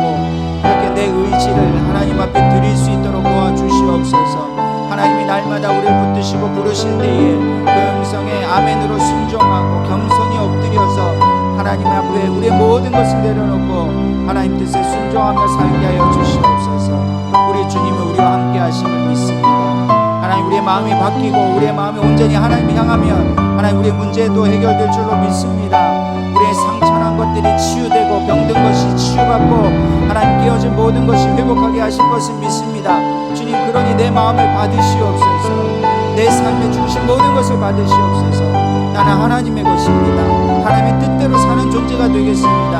그렇게 내 의지를 하나님 앞에 드릴 수 있도록 도와주시옵소서. 하나님이 날마다 우리를 붙드시고 부르실 때에 그 음성에 아멘으로 순종하고 겸손히 엎드려서 하나님 앞에 우리의 모든 것을 내려놓고 하나님 뜻에 순종하며 살게 하여 주시옵소서. 우리 주님은 우리와 함께 하심을 믿습니다. 하나님, 우리의 마음이 바뀌고 우리의 마음이 온전히 하나님을 향하면 하나님 우리의 문제도 해결될 줄로 믿습니다. 우리의 상처난 것들이 치유되고 병든 것이 치유받고 하나님 깨어진 모든 것이 회복하게 하실 것을 믿습니다. 주님, 그러니 내 마음을 받으시옵소서. 내 삶의 중심 모든 것을 받으시옵소서. 나는 하나님의 것입니다. 하나님의 뜻대로 사는 존재가 되겠습니다.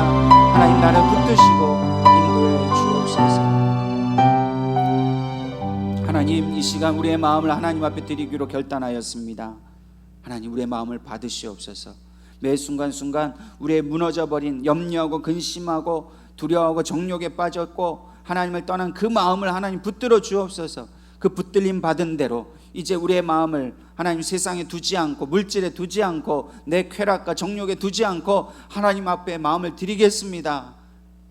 하나님, 나를 붙드시고 인도해 주옵소서. 하나님, 이 시간 우리의 마음을 하나님 앞에 드리기로 결단하였습니다. 하나님, 우리의 마음을 받으시옵소서. 매 순간순간 우리의 무너져버린 염려하고 근심하고 두려워하고 정욕에 빠졌고 하나님을 떠난 그 마음을 하나님 붙들어 주옵소서. 그 붙들림 받은 대로 이제 우리의 마음을 하나님 세상에 두지 않고 물질에 두지 않고 내 쾌락과 정욕에 두지 않고 하나님 앞에 마음을 드리겠습니다.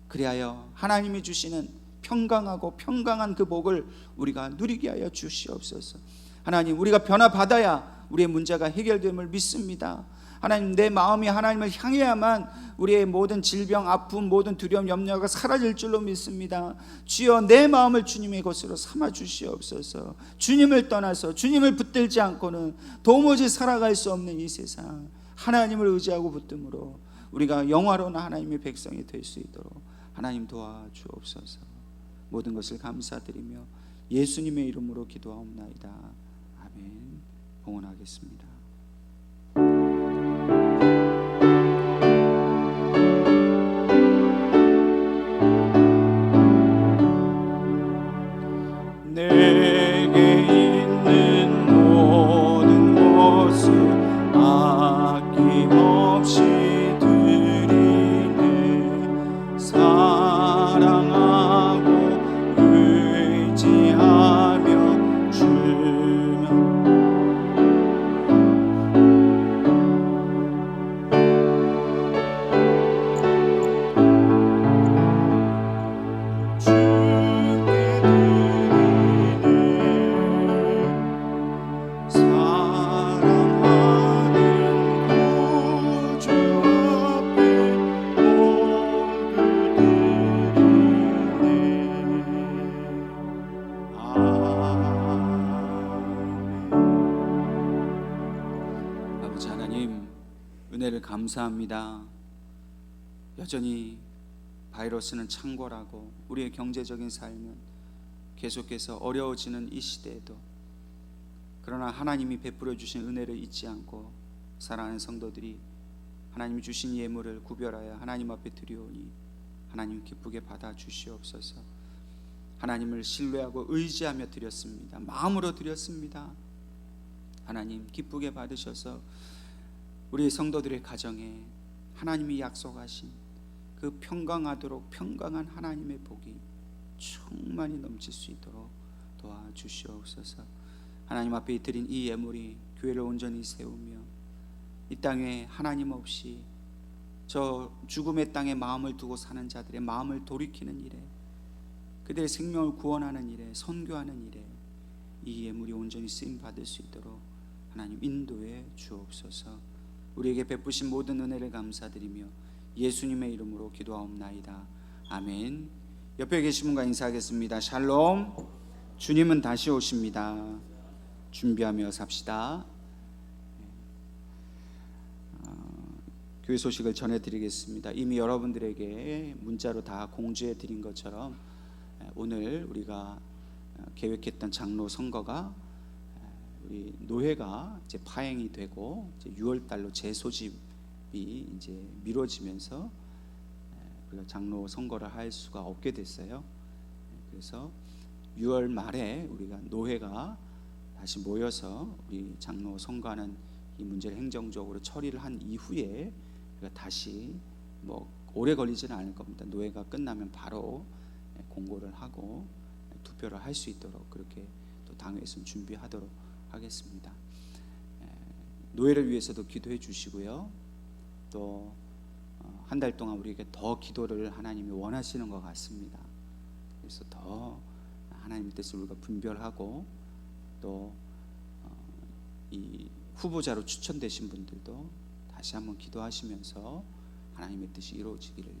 그리하여 하나님이 주시는 평강하고 평강한 그 복을 우리가 누리게 하여 주시옵소서. 하나님, 우리가 변화받아야 우리의 문제가 해결됨을 믿습니다. 하나님, 내 마음이 하나님을 향해야만 우리의 모든 질병, 아픔, 모든 두려움, 염려가 사라질 줄로 믿습니다. 주여, 내 마음을 주님의 것으로 삼아 주시옵소서. 주님을 떠나서 주님을 붙들지 않고는 도무지 살아갈 수 없는 이 세상, 하나님을 의지하고 붙듦으로 우리가 영화로운 하나님의 백성이 될 수 있도록 하나님 도와주옵소서. 모든 것을 감사드리며 예수님의 이름으로 기도하옵나이다. 아멘. 봉헌하겠습니다. 내게 있는 모든 것을 아낌없이 드리네. 사랑하고 의지하며 주면 은혜를 감사합니다. 여전히 바이러스는 창궐하고 우리의 경제적인 삶은 계속해서 어려워지는 이 시대에도 그러나 하나님이 베풀어 주신 은혜를 잊지 않고 사랑하는 성도들이 하나님이 주신 예물을 구별하여 하나님 앞에 드리오니 하나님 기쁘게 받아 주시옵소서. 하나님을 신뢰하고 의지하며 드렸습니다. 마음으로 드렸습니다. 하나님 기쁘게 받으셔서 우리 성도들의 가정에 하나님이 약속하신 그 평강하도록 평강한 하나님의 복이 충만히 넘칠 수 있도록 도와주시옵소서. 하나님 앞에 드린 이 예물이 교회를 온전히 세우며 이 땅에 하나님 없이 저 죽음의 땅에 마음을 두고 사는 자들의 마음을 돌이키는 일에, 그들의 생명을 구원하는 일에, 선교하는 일에 이 예물이 온전히 쓰임 받을 수 있도록 하나님 인도해 주옵소서. 우리에게 베푸신 모든 은혜를 감사드리며 예수님의 이름으로 기도하옵나이다. 아멘. 옆에 계신 분과 인사하겠습니다. 샬롬. 주님은 다시 오십니다. 준비하며 삽시다. 교회 소식을 전해드리겠습니다. 이미 여러분들에게 문자로 다 공지해 드린 것처럼 오늘 우리가 계획했던 장로 선거가 우리 노회가 이제 파행이 되고 이제 6월 달로 재소집이 이제 미뤄지면서 우리가 장로 선거를 할 수가 없게 됐어요. 그래서 6월 말에 우리가 노회가 다시 모여서 우리 장로 선거하는 이 문제를 행정적으로 처리를 한 이후에 우리가 다시 뭐 오래 걸리지는 않을 겁니다. 노회가 끝나면 바로 공고를 하고 투표를 할 수 있도록 그렇게 또 당회에서 준비하도록 하겠습니다. 노회를 위해서도 기도해 주시고요. 또 한 달 동안 우리에게 더 기도를 하나님이 원하시는 것 같습니다. 그래서 더 하나님의 뜻을 우리가 분별하고 또 이 후보자로 추천되신 분들도 다시 한번 기도하시면서 하나님의 뜻이 이루어지기를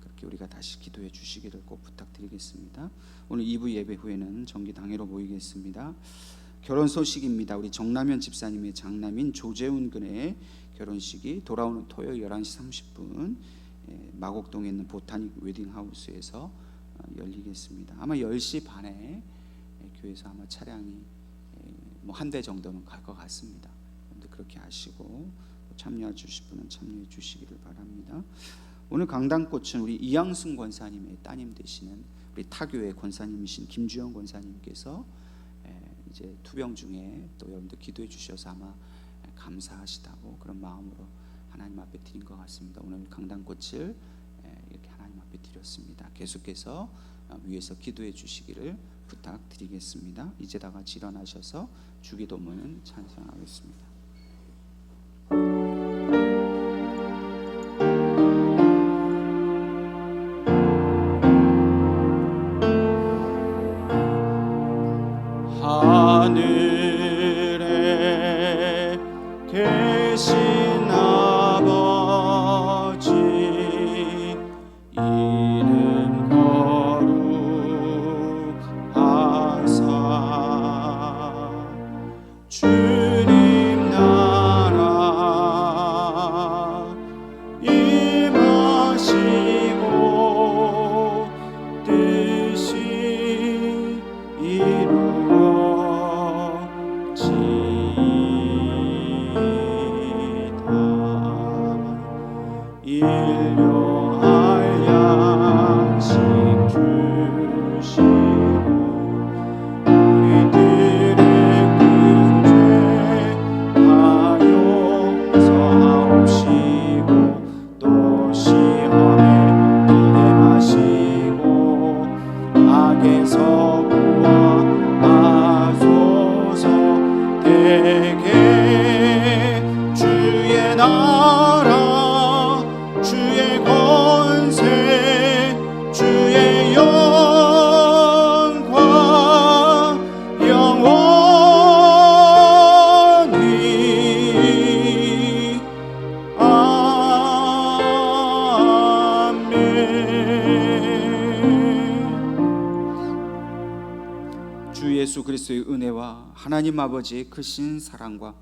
그렇게 우리가 다시 기도해 주시기를 꼭 부탁드리겠습니다. 오늘 2부 예배 후에는 정기 당회로 모이겠습니다. 결혼 소식입니다. 우리 정남현 집사님의 장남인 조재훈 군의 결혼식이 돌아오는 토요일 11시 30분 마곡동에 있는 보타닉 웨딩하우스에서 열리겠습니다. 아마 10시 반에 교회에서 아마 차량이 뭐 한 대 정도는 갈 것 같습니다. 그렇게 아시고 참여해 주실 분은 참여해 주시기를 바랍니다. 오늘 강단꽃은 우리 이양순 권사님의 따님 되시는 우리 타교의 권사님이신 김주영 권사님께서 이제 투병 중에 또 여러분들 기도해 주셔서 아마 감사하시다고 그런 마음으로 하나님 앞에 드린 것 같습니다. 오늘 강단꽃을 이렇게 하나님 앞에 드렸습니다. 계속해서 위에서 기도해 주시기를 부탁드리겠습니다. 이제 다 같이 일어나셔서 주기도문 찬송하겠습니다. 하늘에 계신 아버지 이름 거룩하사 주님 나라 임하시고 뜻이 일용할 양식 주시고 우리들의 큰 죄 다 용서하옵시고 또 시험에 들게 마시고 악에서 구하소서. 대개 주의 나라 주의 권세 주의 영광 영원히 아멘. 주 예수 그리스도의 은혜와 하나님 아버지의 크신 사랑과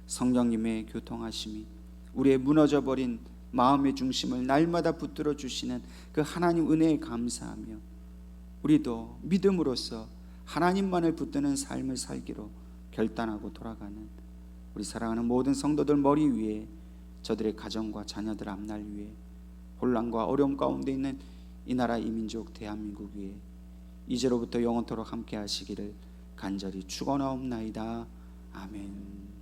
성령님의 교통하심이 우리의 무너져버린 마음의 중심을 날마다 붙들어 주시는 그 하나님 은혜에 감사하며 우리도 믿음으로써 하나님만을 붙드는 삶을 살기로 결단하고 돌아가는 우리 사랑하는 모든 성도들 머리 위에, 저들의 가정과 자녀들 앞날 위에, 혼란과 어려움 가운데 있는 이 나라 이 민족 대한민국 위에 이제로부터 영원토록 함께 하시기를 간절히 축원하옵나이다. 아멘.